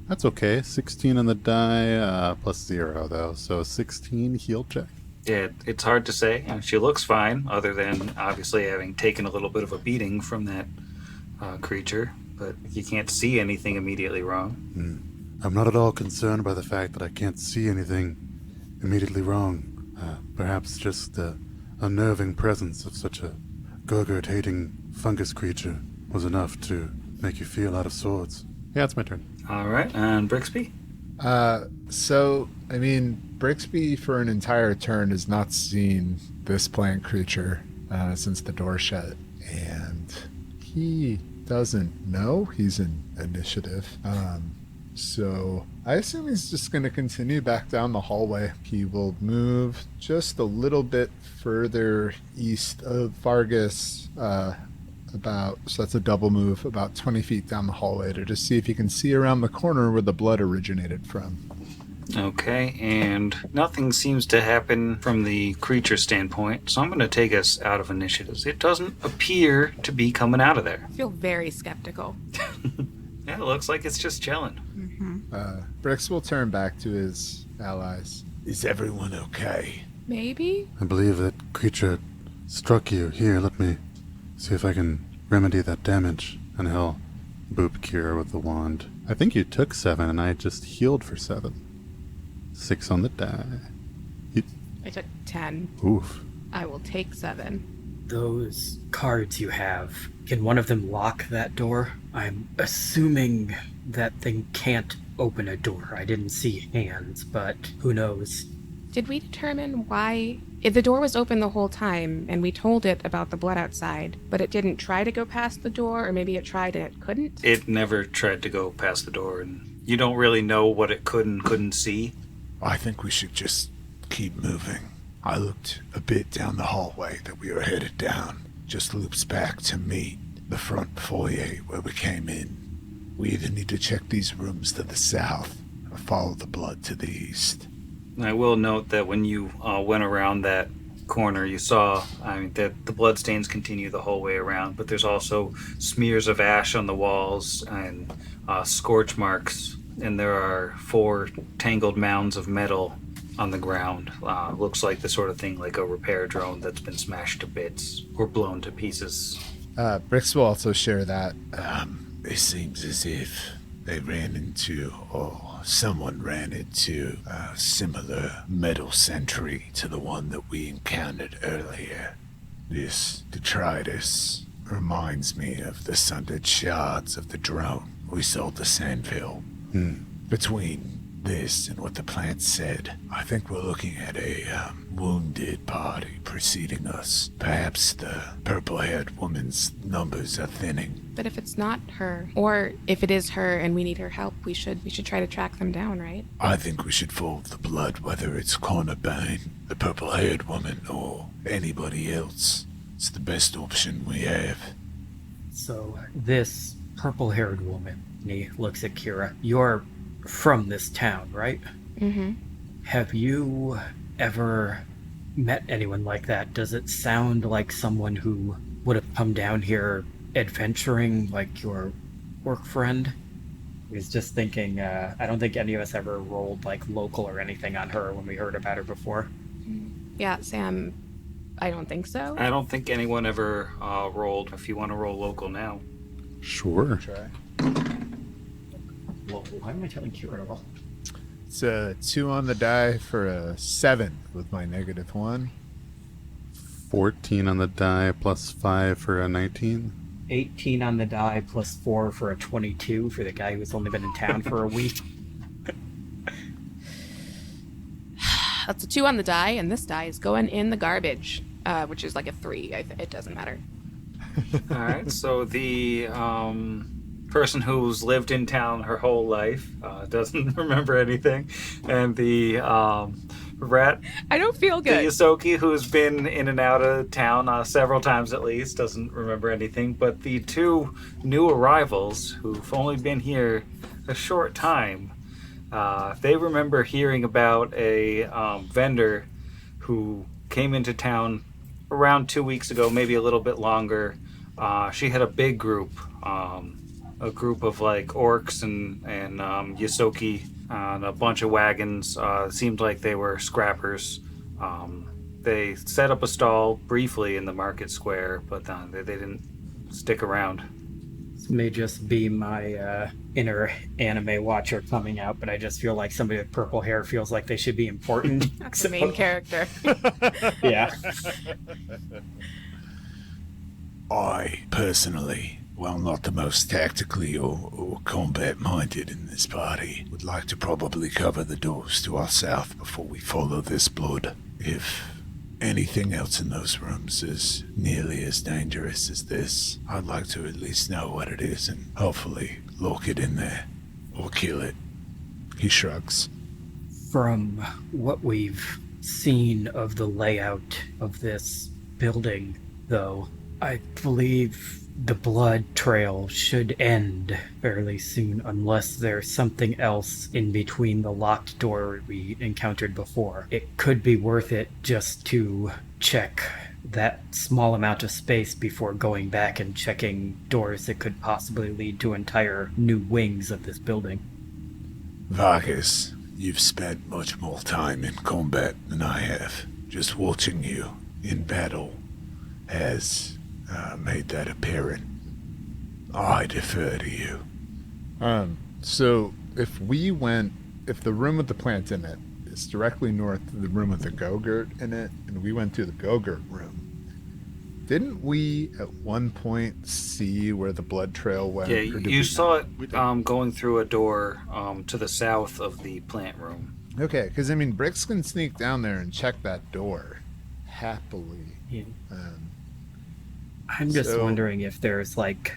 That's okay. 16 on the die, plus 0, though. So 16 heal check. Yeah, it's hard to say. She looks fine, other than obviously having taken a little bit of a beating from that creature. But you can't see anything immediately wrong. I'm not at all concerned by the fact that I can't see anything immediately wrong. Perhaps just the unnerving presence of such a Gurgurt-hating fungus creature was enough to make you feel out of sorts. Yeah, it's my turn. All right, and Brixby? So, I mean, Brixby for an entire turn has not seen this plant creature since the door shut, and he doesn't know he's in initiative. So I assume he's just going to continue back down the hallway. He will move just a little bit further east of Vaargas, so that's a double move, about 20 feet down the hallway to just see if he can see around the corner where the blood originated from. Okay, and nothing seems to happen from the creature standpoint, so I'm going to take us out of initiatives. It doesn't appear to be coming out of there. I feel very skeptical. Yeah, it looks like it's just chilling. Brix will turn back to his allies. Is everyone okay? Maybe? I believe that creature struck you. Here, let me see if I can remedy that damage. And he'll boop Kira with the wand. I think you took 7, and I just healed for 7. 6 on the die. I took 10. Oof. I will take 7. Those cards you have, can one of them lock that door? I'm assuming that thing can't open a door. I didn't see hands, but who knows? Did we determine why? If the door was open the whole time, and we told it about the blood outside, but it didn't try to go past the door, or maybe it tried and it couldn't? It never tried to go past the door, and you don't really know what it could and couldn't see. I think we should just keep moving. I looked a bit down the hallway that we were headed down. Just loops back to meet the front foyer where we came in. We either need to check these rooms to the south or follow the blood to the east. I will note that when you went around that corner, you saw, that the bloodstains continue the whole way around, but there's also smears of ash on the walls and scorch marks, and there are 4 tangled mounds of metal on the ground. Looks like the sort of thing like a repair drone that's been smashed to bits or blown to pieces. Brix will also share that. It seems as if they ran into, or someone ran into, a similar metal sentry to the one that we encountered earlier. This detritus reminds me of the sundered shards of the drone we sold to Sandville. Between this and what the plant said, I think we're looking at a wounded party preceding us. Perhaps the purple-haired woman's numbers are thinning. But if it's not her, or if it is her and we need her help, we should try to track them down, right? I think we should follow the blood, whether it's Cornerbane, the purple-haired woman, or anybody else. It's the best option we have. So, this purple-haired woman, and he looks at Kira, you're from this town, right? Mm-hmm. Have you ever met anyone like that? Does it sound like someone who would have come down here adventuring, like your work friend? was just thinking, I don't think any of us ever rolled like local or anything on her when we heard about her before. Yeah, Sam, I don't think so. I don't think anyone ever rolled. If you want to roll local now. Sure. Try. Local. Why am I telling Kira to roll? It's a 2 on the die for a 7 with my -1. 14 on the die plus 5 for a 19. 18 on the die plus 4 for a 22 for the guy who's only been in town for a week. That's a 2 on the die, and this die is going in the garbage, which is like a 3. It doesn't matter. All right. So the person who's lived in town her whole life doesn't remember anything, and the rat, I don't feel the good. Yosoki, who's been in and out of town several times at least, doesn't remember anything. But the two new arrivals who've only been here a short time, they remember hearing about a vendor who came into town around 2 weeks ago, maybe a little bit longer. She had a big group, a group of like orcs and Yosoki on a bunch of wagons. Seemed like they were scrappers. They set up a stall briefly in the market square, but they didn't stick around. This may just be my inner anime watcher coming out, but I just feel like somebody with purple hair feels like they should be important. That's the main character. Yeah. I, personally, while not the most tactically or combat-minded in this party, would like to probably cover the doors to our south before we follow this blood. If anything else in those rooms is nearly as dangerous as this, I'd like to at least know what it is and hopefully lock it in there. Or kill it. He shrugs. From what we've seen of the layout of this building, though, I believe the blood trail should end fairly soon unless there's something else in between the locked door we encountered before. It could be worth it just to check that small amount of space before going back and checking doors that could possibly lead to entire new wings of this building. Vaargas, you've spent much more time in combat than I have. Just watching you in battle has made that apparent. I defer to you. So if the room with the plant in it is directly north of the room with the Go-Gurt in it, and we went to the Go-Gurt room, didn't we at one point see where the blood trail went? Yeah, or did you we saw not? it going through a door to the south of the plant room. Okay, because I mean, Bricks can sneak down there and check that door happily. Yeah. I'm just wondering if there's like...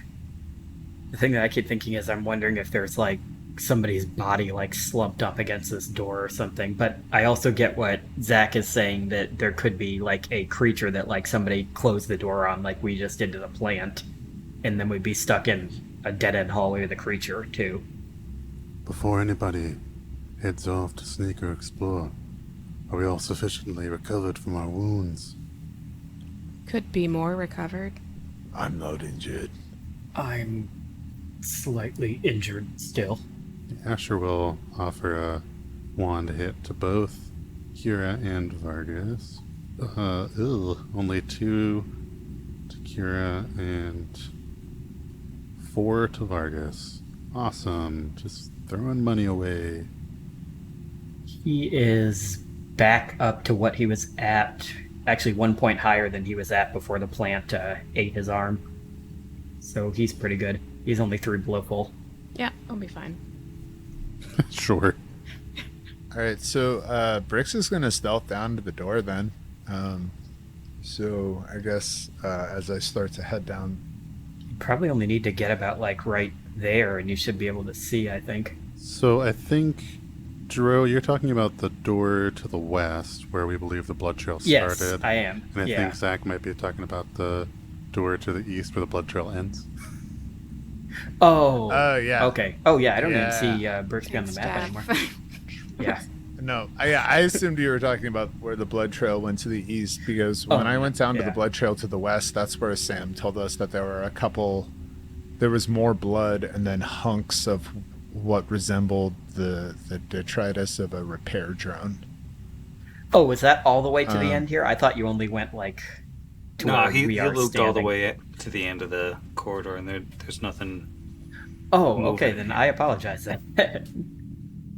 The thing that I keep thinking is I'm wondering if there's like somebody's body like slumped up against this door or something. But I also get what Zach is saying, that there could be like a creature that like somebody closed the door on like we just did to the plant. And then we'd be stuck in a dead-end hallway with a creature too. Before anybody heads off to sneak or explore, are we all sufficiently recovered from our wounds? Could be more recovered. I'm not injured. I'm slightly injured still. Asher will offer a wand hit to both Kira and Vaargas. Only 2 to Kira and 4 to Vaargas. Awesome. Just throwing money away. He is back up to what he was at, actually 1 point higher than he was at before the plant ate his arm. So he's pretty good. He's only 3 below full. Yeah, I'll be fine. Sure. All right, so Bricks is going to stealth down to the door then. So I guess as I start to head down... You probably only need to get about like right there and you should be able to see, I think. So I think, Jero, you're talking about the door to the west where we believe the blood trail Yes, started. I am. And I Yeah. think Zach might be talking about the door to the east where the blood trail ends. Oh. yeah. Okay. Oh, yeah, I don't Yeah. even see Brixby on the It's map Jeff. anymore. Yeah. No, I assumed you were talking about where the blood trail went to the east, because when I went down to the yeah. blood trail to the west, that's where Sam told us that there were there was more blood and then hunks of what resembled the detritus of a repair drone. Oh, was that all the way to the end here? I thought you only went like to No, where he we are looped all the standing. way to the end of the corridor, and there's nothing. Oh, okay, moving. then I apologize then.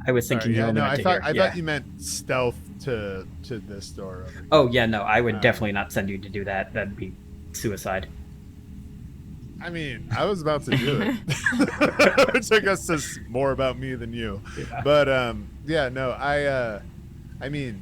I was thinking Sorry, you yeah, only no, went I to thought here. I thought you meant stealth to this door. Over here. Oh yeah, no, I would definitely not send you to do that. That'd be suicide. I mean, I was about to do it, which I guess says more about me than you. Yeah. But yeah, no, I mean,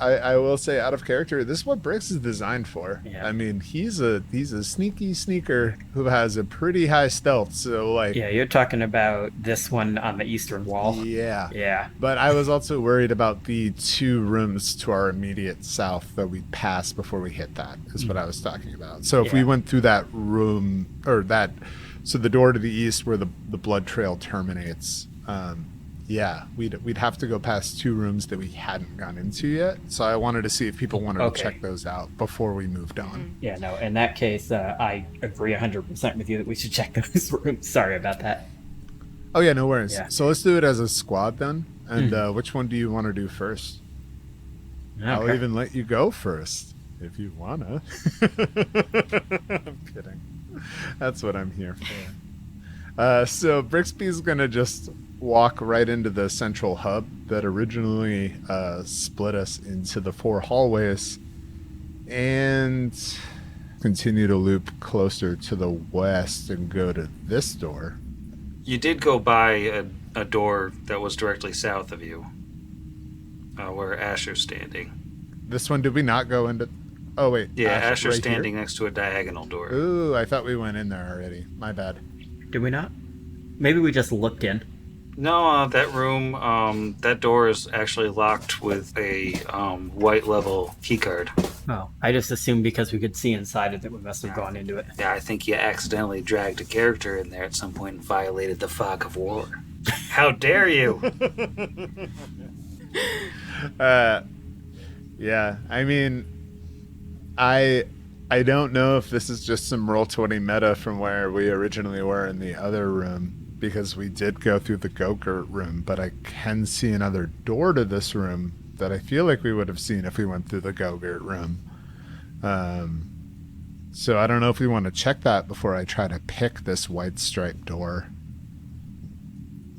I will say, out of character, this is what Bricks is designed for. Yeah. I mean, he's a sneaky sneaker who has a pretty high stealth. So like, Yeah, you're talking about this one on the eastern wall. yeah. Yeah. But I was also worried about the 2 rooms to our immediate south that we passed before we hit that, is what I was talking about. So if we Yeah. went through that room, so the door to the east where the blood trail terminates, yeah, we'd have to go past 2 rooms that we hadn't gone into yet. So I wanted to see if people wanted Okay. to check those out before we moved on. Yeah, no, in that case, I agree 100% with you that we should check those rooms. Sorry about that. Oh yeah, no worries. Yeah. So let's do it as a squad then. And which one do you want to do first? I'll Okay. even let you go first if you wanna. I'm kidding. That's what I'm here for. So Brixby's gonna just walk right into the central hub that originally split us into the 4 hallways, and continue to loop closer to the west and go to this door. You did go by a door that was directly south of you, where Asher's standing. This one, did we not go into? Oh wait, Yeah, Asher's right here? standing next to a diagonal door. Ooh, I thought we went in there already. My bad. Did we not? Maybe we just looked in. No, that room, that door is actually locked with a white level keycard. Oh, I just assumed because we could see inside it that we must have gone into it. Yeah, I think you accidentally dragged a character in there at some point and violated the fog of war. How dare you? Yeah, I mean, I don't know if this is just some Roll20 meta from where we originally were in the other room, because we did go through the Go-Gurt room, but I can see another door to this room that I feel like we would have seen if we went through the Go-Gurt room. So I don't know if we want to check that before I try to pick this white striped door.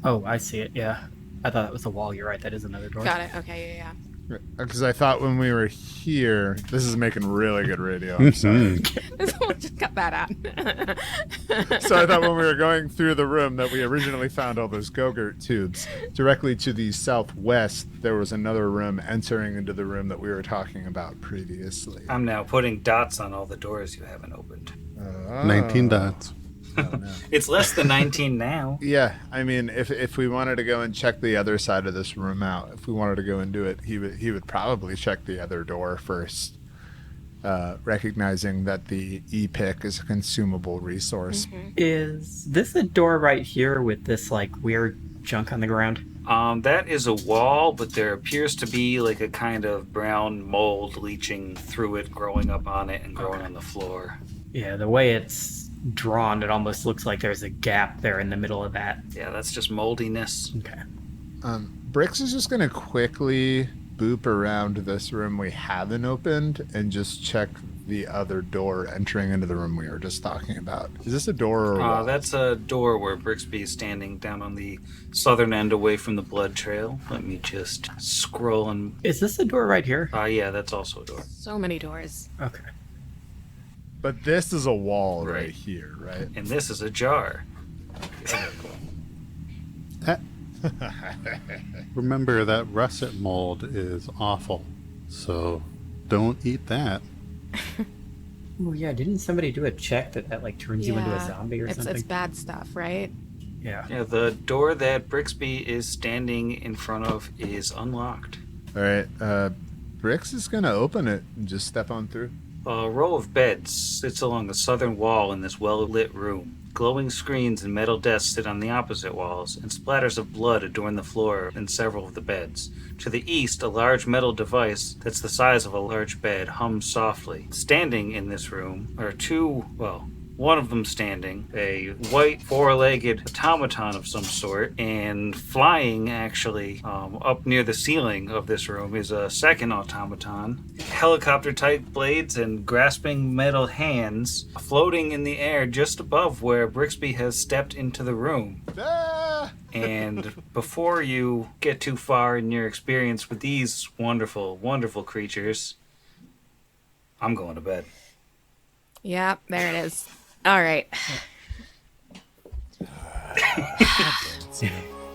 Oh, I see it, yeah. I thought that was the wall. You're right, that is another door. Got it. Okay, yeah. Because I thought when we were here, this is making really good radio. I'm sorry. We'll just cut that out. So I thought when we were going through the room that we originally found all those Go-Gurt tubes, directly to the southwest, there was another room entering into the room that we were talking about previously. I'm now putting dots on all the doors you haven't opened. 19 dots. Oh, no. It's less than 19 now. Yeah, I mean, if we wanted to go and check the other side of this room out, if we wanted to go and do it, he would probably check the other door first, recognizing that the e-pick is a consumable resource. Is this a door right here with this, like, weird junk on the ground? That is a wall, but there appears to be like a kind of brown mold leaching through it, growing up on it, and growing on the floor. Yeah, the way it's drawn, it almost looks like there's a gap there in the middle of that. Yeah, that's just moldiness. Okay. Bricks is just going to quickly boop around this room we haven't opened and just check the other door entering into the room we were just talking about. Is this a door or a wall? That's a door where Brixby is standing down on the southern end away from the blood trail. Let me just scroll and... Is this a door right here? yeah, that's also a door. So many doors. Okay. But this is a wall right Right. here, right? And this is a jar. Remember that russet mold is awful, so don't eat that. Oh yeah, didn't somebody do a check that like turns you into a zombie or something? It's bad stuff, right? Yeah. Yeah, the door that Brixby is standing in front of is unlocked. All right. Bricks is going to open it and just step on through. A row of beds sits along the southern wall in this well-lit room. Glowing screens and metal desks sit on the opposite walls, and splatters of blood adorn the floor in several of the beds. To the east, a large metal device that's the size of a large bed hums softly. Standing in this room are two, one of them standing, a white four-legged automaton of some sort, and flying actually up near the ceiling of this room is a second automaton. Helicopter-type blades and grasping metal hands floating in the air just above where Brixby has stepped into the room. And before you get too far in your experience with these wonderful, wonderful creatures, I'm going to bed. Yeah, there it is. All right.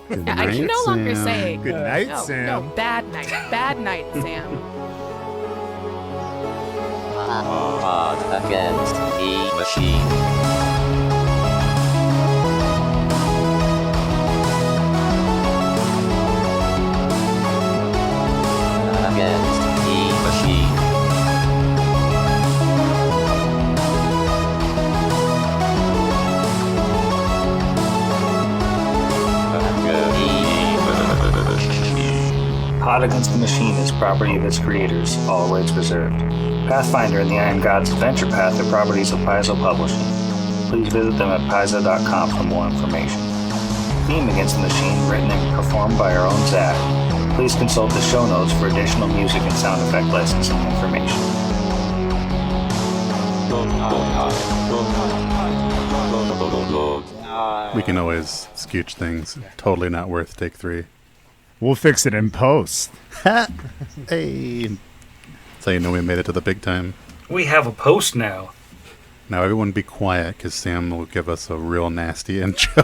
Good I can no longer Sam. say Good night, no, Sam. no, bad night. Bad night, Sam. Odds against the machine. Against the machine. Pod Against the Machine is property of its creators, all rights reserved. Pathfinder and the Iron Gods Adventure Path are properties of Paizo Publishing. Please visit them at paizo.com for more information. Theme Against the Machine written and performed by our own Zach. Please consult the show notes for additional music and sound effect licensing information. We can always scooch things. Totally not worth take 3. We'll fix it in post. Hey. That's how you know we made it to the big time. We have a post now. Now everyone be quiet, because Sam will give us a real nasty intro.